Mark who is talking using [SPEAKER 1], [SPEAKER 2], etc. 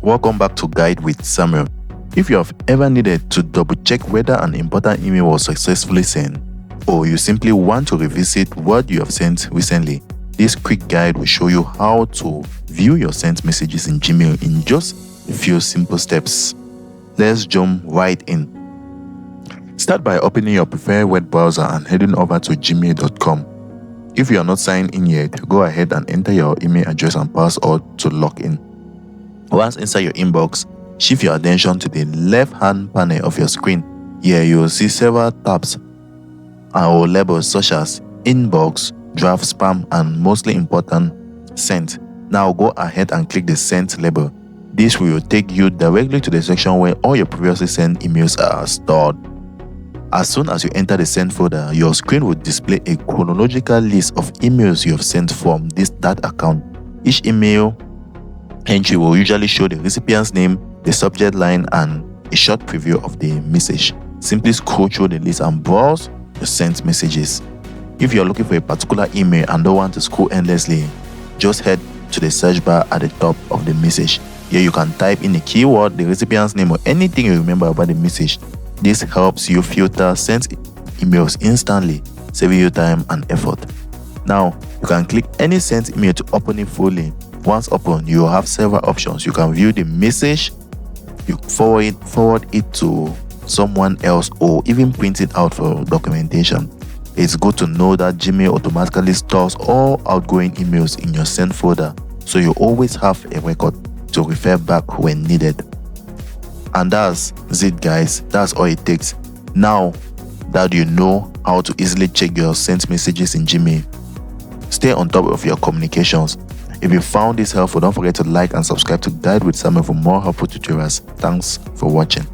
[SPEAKER 1] Welcome back to Guide with Samuel. If you have ever needed to double check whether an important email was successfully sent, or you simply want to revisit what you have sent recently, this quick guide will show you how to view your sent messages in Gmail in just a few simple steps. Let's jump right in. Start by opening your preferred web browser and heading over to gmail.com. If you are not signed in yet, go ahead and enter your email address and password to log in. Once inside your inbox, shift your attention to the left-hand panel of your screen. Here you will see several tabs or labels such as Inbox, Draft, Spam, and mostly important, Sent. Now go ahead and click the Sent label. This will take you directly to the section where all your previously sent emails are stored. As soon as you enter the Sent folder, your screen will display a chronological list of emails you have sent from that account. Each email entry will usually show the recipient's name, the subject line, and a short preview of the message. Simply scroll through the list and browse your sent messages. If you are looking for a particular email and don't want to scroll endlessly, just head to the search bar at the top of the message. Here you can type in the keyword, the recipient's name, or anything you remember about the message. This helps you filter sent emails instantly, saving you time and effort. Now, you can click any sent email to open it fully. Once open, you will have several options. You can view the message, you forward it to someone else, or even print it out for documentation. It's good to know that Gmail automatically stores all outgoing emails in your sent folder, so you always have a record to refer back when needed. And that's it, guys. That's all it takes. Now that you know how to easily check your sent messages in Gmail, stay on top of your communications. If you found this helpful, don't forget to like and subscribe to Guide with Samuel for more helpful tutorials. Thanks for watching.